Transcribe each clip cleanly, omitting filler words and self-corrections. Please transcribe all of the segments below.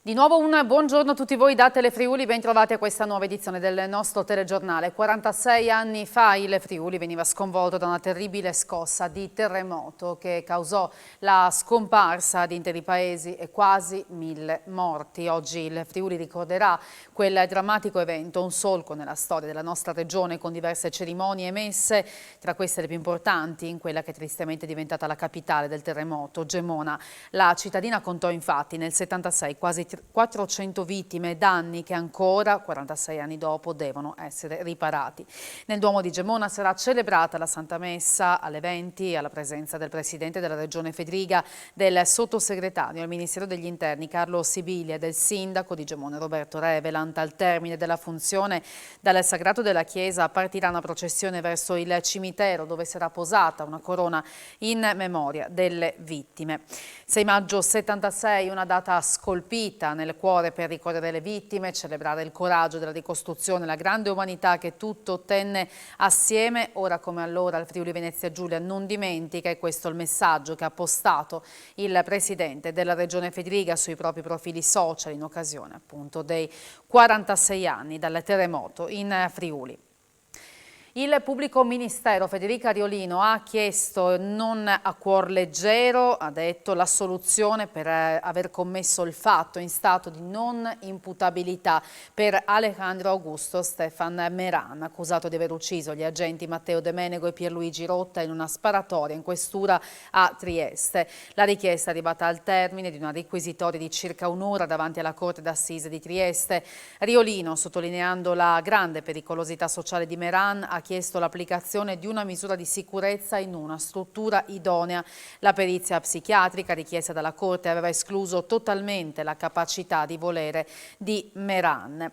Di nuovo un buongiorno a tutti voi da Telefriuli, ben trovati a questa nuova edizione del nostro telegiornale. 46 anni fa il Friuli veniva sconvolto da una terribile scossa di terremoto che causò la scomparsa di interi paesi e quasi 1000 morti. Oggi il Friuli ricorderà quel drammatico evento, un solco nella storia della nostra regione con diverse cerimonie e messe, tra queste le più importanti in quella che tristemente è diventata la capitale del terremoto, Gemona. La cittadina contò infatti nel 76 quasi 400 vittime e danni che ancora, 46 anni dopo, devono essere riparati. Nel Duomo di Gemona sarà celebrata la Santa Messa alle 20 alla presenza del Presidente della Regione Fedriga, del Sottosegretario al Ministero degli Interni Carlo Sibilia e del Sindaco di Gemona Roberto Revelant. Al termine della funzione dal Sagrato della Chiesa partirà una processione verso il cimitero dove sarà posata una corona in memoria delle vittime. 6 maggio 76, una data scolpita nel cuore per ricordare le vittime, celebrare il coraggio della ricostruzione, la grande umanità che tutto tenne assieme. Ora come allora il Friuli Venezia Giulia non dimentica, e questo è il messaggio che ha postato il Presidente della Regione Fedriga sui propri profili social in occasione appunto dei 46 anni dal terremoto in Friuli. Il pubblico ministero Federica Riolino ha chiesto non a cuor leggero, ha detto, la soluzione per aver commesso il fatto in stato di non imputabilità per Alejandro Augusto Stefan Meran, accusato di aver ucciso gli agenti Matteo De Menego e Pierluigi Rotta in una sparatoria in questura a Trieste. La richiesta è arrivata al termine di una requisitoria di circa un'ora davanti alla Corte d'Assise di Trieste. Riolino, sottolineando la grande pericolosità sociale di Meran, ha chiesto l'applicazione di una misura di sicurezza in una struttura idonea. La perizia psichiatrica richiesta dalla Corte aveva escluso totalmente la capacità di volere di Meran.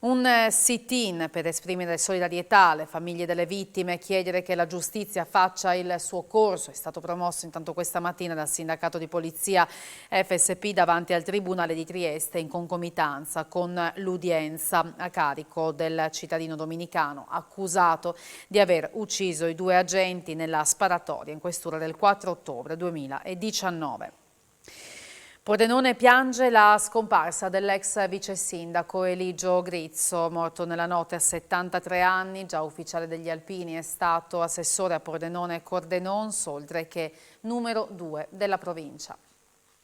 Un sit-in per esprimere solidarietà alle famiglie delle vittime, chiedere che la giustizia faccia il suo corso, è stato promosso intanto questa mattina dal sindacato di polizia FSP davanti al Tribunale di Trieste in concomitanza con l'udienza a carico del cittadino dominicano accusato di aver ucciso i 2 agenti nella sparatoria in questura del 4 ottobre 2019. Pordenone piange la scomparsa dell'ex vice sindaco Eligio Grizzo, morto nella notte a 73 anni, già ufficiale degli Alpini, è stato assessore a Pordenone e Cordenons, oltre che numero 2 della provincia.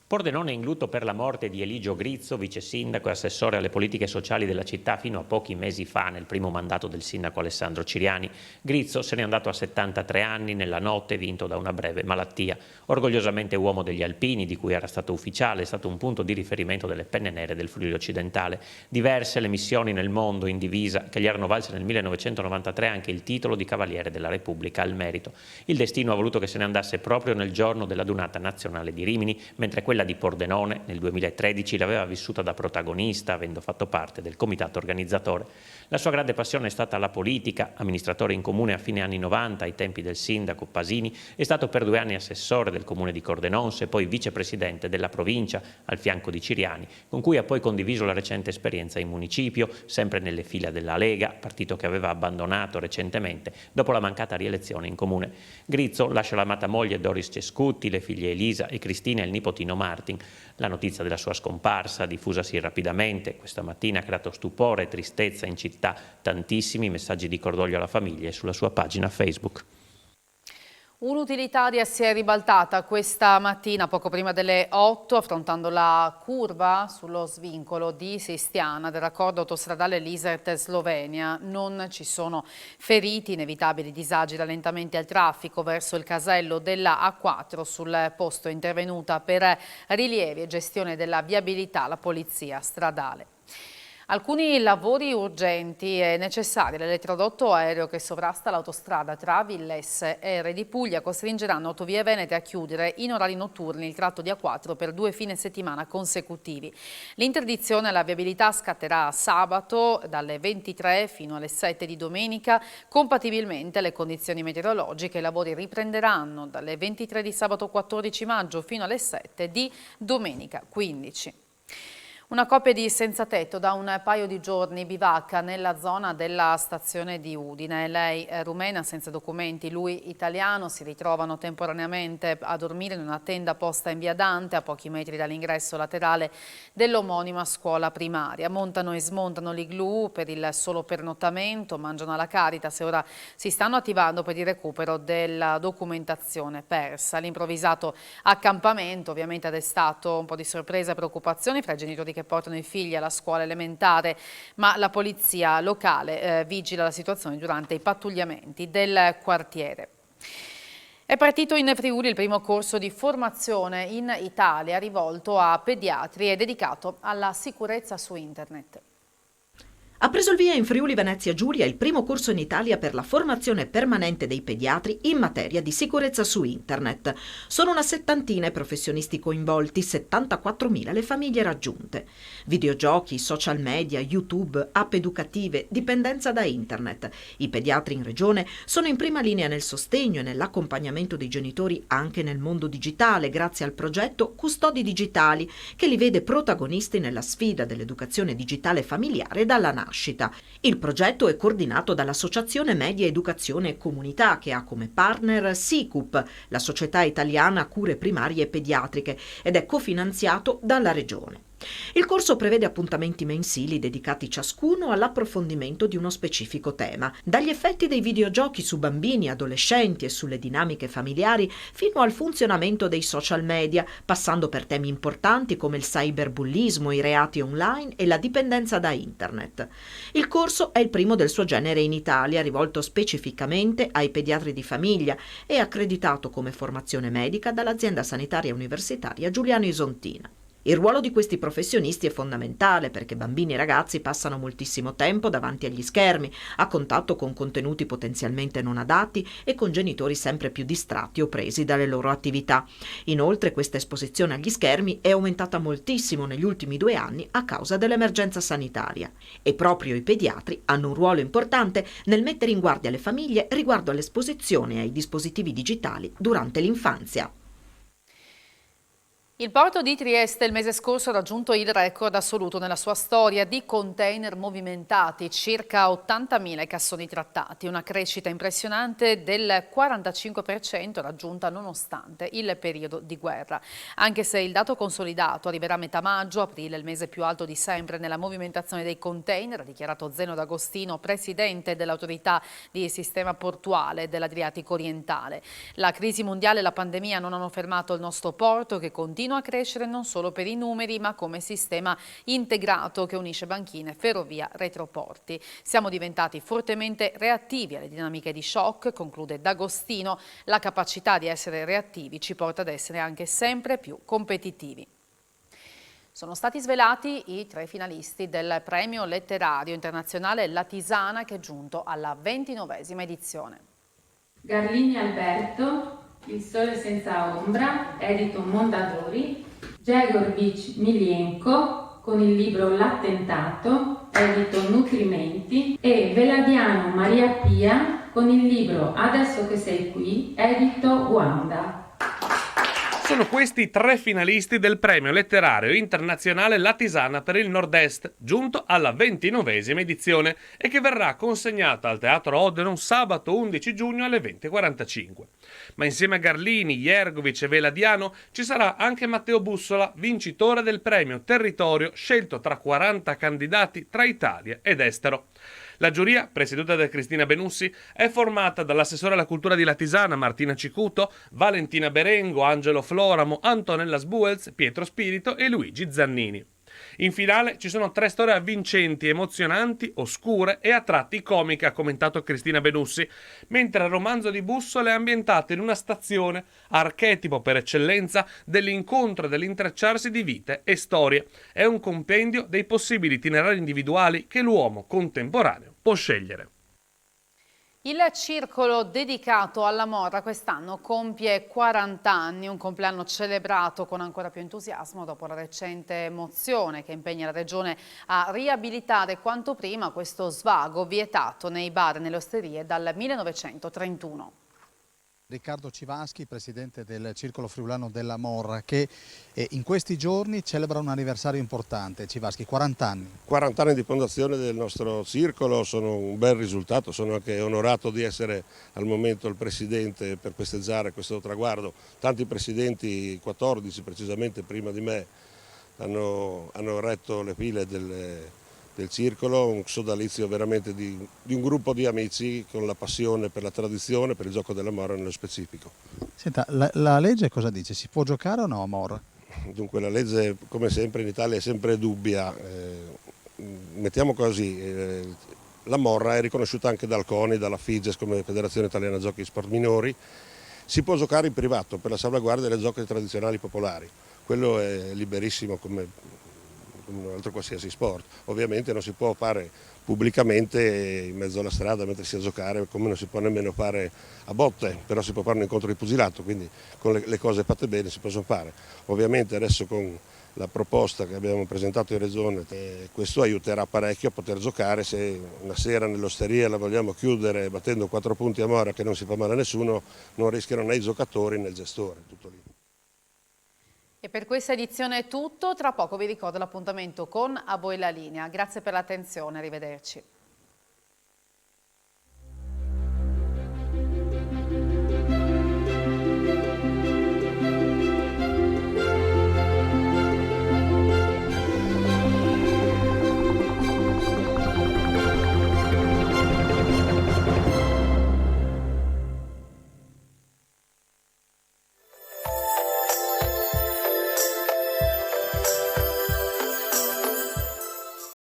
Pordenone è in lutto per la morte di Eligio Grizzo, vice sindaco e assessore alle politiche sociali della città fino a pochi mesi fa, nel primo mandato del sindaco Alessandro Ciriani. Grizzo se n'è andato a 73 anni nella notte, vinto da una breve malattia. Orgogliosamente uomo degli Alpini, di cui era stato ufficiale, è stato un punto di riferimento delle penne nere del Friuli occidentale. Diverse le missioni nel mondo in divisa che gli erano valse nel 1993 anche il titolo di Cavaliere della Repubblica al merito. Il destino ha voluto che se ne andasse proprio nel giorno della Dunata Nazionale di Rimini, mentre quella di Pordenone nel 2013 l'aveva vissuta da protagonista, avendo fatto parte del comitato organizzatore. La sua grande passione è stata la politica. Amministratore in comune a fine anni 90, ai tempi del sindaco Pasini, è stato per 2 anni assessore del comune di Cordenons e poi vicepresidente della provincia al fianco di Ciriani, con cui ha poi condiviso la recente esperienza in municipio, sempre nelle fila della Lega, partito che aveva abbandonato recentemente dopo la mancata rielezione in comune. Grizzo lascia l'amata moglie Doris Cescutti, le figlie Elisa e Cristina e il nipotino Martin. La notizia della sua scomparsa, diffusasi rapidamente, questa mattina ha creato stupore e tristezza in città. Tantissimi messaggi di cordoglio alla famiglia e sulla sua pagina Facebook. Un'utilitaria si è ribaltata questa mattina poco prima delle 8 affrontando la curva sullo svincolo di Sistiana del raccordo autostradale Lizert-Slovenia. Non ci sono feriti, inevitabili disagi, rallentamenti al traffico verso il casello della A4. Sul posto è intervenuta per rilievi e gestione della viabilità la polizia stradale. Alcuni lavori urgenti e necessari all'elettrodotto aereo che sovrasta l'autostrada tra Villesse e Re di Puglia costringeranno Autovie Venete a chiudere in orari notturni il tratto di A4 per 2 fine settimana consecutivi. L'interdizione alla viabilità scatterà sabato dalle 23 fino alle 7 di domenica. Compatibilmente alle condizioni meteorologiche, i lavori riprenderanno dalle 23 di sabato 14 maggio fino alle 7 di domenica 15. Una coppia di senza tetto da un paio di giorni bivacca nella zona della stazione di Udine. Lei è rumena senza documenti, lui italiano, si ritrovano temporaneamente a dormire in una tenda posta in via Dante a pochi metri dall'ingresso laterale dell'omonima scuola primaria. Montano e smontano l'igloo per il solo pernottamento, mangiano alla Caritas e ora si stanno attivando per il recupero della documentazione persa. L'improvvisato accampamento ovviamente ha destato un po' di sorpresa e preoccupazioni fra i genitori che portano i figli alla scuola elementare, ma la polizia locale vigila la situazione durante i pattugliamenti del quartiere. È partito in Friuli il primo corso di formazione in Italia rivolto a pediatri e dedicato alla sicurezza su internet. Ha preso il via in Friuli Venezia Giulia il primo corso in Italia per la formazione permanente dei pediatri in materia di sicurezza su internet. Sono una settantina i professionisti coinvolti, 74.000 le famiglie raggiunte. Videogiochi, social media, YouTube, app educative, dipendenza da internet. I pediatri in regione sono in prima linea nel sostegno e nell'accompagnamento dei genitori anche nel mondo digitale, grazie al progetto Custodi Digitali, che li vede protagonisti nella sfida dell'educazione digitale familiare dalla nascita. Il progetto è coordinato dall'Associazione Media Educazione e Comunità, che ha come partner SICUP, la Società Italiana Cure Primarie e Pediatriche, ed è cofinanziato dalla Regione. Il corso prevede appuntamenti mensili dedicati ciascuno all'approfondimento di uno specifico tema, dagli effetti dei videogiochi su bambini, adolescenti e sulle dinamiche familiari fino al funzionamento dei social media, passando per temi importanti come il cyberbullismo, i reati online e la dipendenza da internet. Il corso è il primo del suo genere in Italia, rivolto specificamente ai pediatri di famiglia e accreditato come formazione medica dall'azienda sanitaria universitaria Giuliano Isontina. Il ruolo di questi professionisti è fondamentale perché bambini e ragazzi passano moltissimo tempo davanti agli schermi, a contatto con contenuti potenzialmente non adatti e con genitori sempre più distratti o presi dalle loro attività. Inoltre questa esposizione agli schermi è aumentata moltissimo negli ultimi 2 anni a causa dell'emergenza sanitaria. E proprio i pediatri hanno un ruolo importante nel mettere in guardia le famiglie riguardo all'esposizione ai dispositivi digitali durante l'infanzia. Il porto di Trieste il mese scorso ha raggiunto il record assoluto nella sua storia di container movimentati, circa 80.000 cassoni trattati, una crescita impressionante del 45% raggiunta nonostante il periodo di guerra. Anche se il dato consolidato arriverà a metà maggio, aprile il mese più alto di sempre nella movimentazione dei container, ha dichiarato Zeno D'Agostino, presidente dell'autorità di sistema portuale dell'Adriatico orientale. La crisi mondiale e la pandemia non hanno fermato il nostro porto, che continua a crescere non solo per i numeri ma come sistema integrato che unisce banchine, ferrovia, retroporti. Siamo diventati fortemente reattivi alle dinamiche di shock, conclude D'Agostino. La capacità di essere reattivi ci porta ad essere anche sempre più competitivi. Sono stati svelati i 3 finalisti del premio letterario internazionale La Tisana, che è giunto alla 29esima edizione. Garlini Alberto, Il sole senza ombra, edito Mondadori, Gregorvich Milienko con il libro L'attentato, edito Nutrimenti, e Veladiano Maria Pia con il libro Adesso che sei qui, edito Wanda. Sono questi i 3 finalisti del premio letterario internazionale La Tisana per il Nord-Est, giunto alla 29esima edizione e che verrà consegnata al Teatro Odeon sabato 11 giugno alle 20:45. Ma insieme a Garlini, Jergovic e Veladiano ci sarà anche Matteo Bussola, vincitore del premio Territorio, scelto tra 40 candidati tra Italia ed estero. La giuria, presieduta da Cristina Benussi, è formata dall'assessore alla cultura di La Tisana Martina Cicuto, Valentina Berengo, Angelo Floramo, Antonella Sbuels, Pietro Spirito e Luigi Zannini. In finale ci sono 3 storie avvincenti, emozionanti, oscure e a tratti comiche, ha commentato Cristina Benussi, mentre il romanzo di Bussola è ambientato in una stazione, archetipo per eccellenza dell'incontro e dell'intrecciarsi di vite e storie. È un compendio dei possibili itinerari individuali che l'uomo contemporaneo può scegliere. Il circolo dedicato alla Morra quest'anno compie 40 anni, un compleanno celebrato con ancora più entusiasmo dopo la recente mozione che impegna la Regione a riabilitare quanto prima questo svago vietato nei bar e nelle osterie dal 1931. Riccardo Civaschi, presidente del Circolo Friulano della Morra, che in questi giorni celebra un anniversario importante. Civaschi, 40 anni. 40 anni di fondazione del nostro circolo sono un bel risultato, sono anche onorato di essere al momento il presidente per festeggiare questo traguardo. Tanti presidenti, 14 precisamente prima di me, hanno retto le file del circolo, un sodalizio veramente di un gruppo di amici con la passione per la tradizione, per il gioco della Morra nello specifico. Senta, la legge cosa dice? Si può giocare o no a Morra? Dunque la legge, come sempre in Italia, è sempre dubbia. Mettiamo così, la Morra è riconosciuta anche dal CONI, dalla FIGES come Federazione Italiana Giochi e Sport Minori. Si può giocare in privato per la salvaguardia delle giochi tradizionali popolari. Quello è liberissimo come un altro qualsiasi sport. Ovviamente non si può fare pubblicamente in mezzo alla strada mettersi a giocare, come non si può nemmeno fare a botte, però si può fare un incontro di pugilato, quindi con le cose fatte bene si possono fare. Ovviamente adesso con la proposta che abbiamo presentato in Regione, questo aiuterà parecchio a poter giocare. Se una sera nell'osteria la vogliamo chiudere battendo 4 punti a Morra che non si fa male a nessuno, non rischiano né i giocatori né il gestore, tutto lì. E per questa edizione è tutto, tra poco vi ricordo l'appuntamento con A Voi la Linea. Grazie per l'attenzione, arrivederci.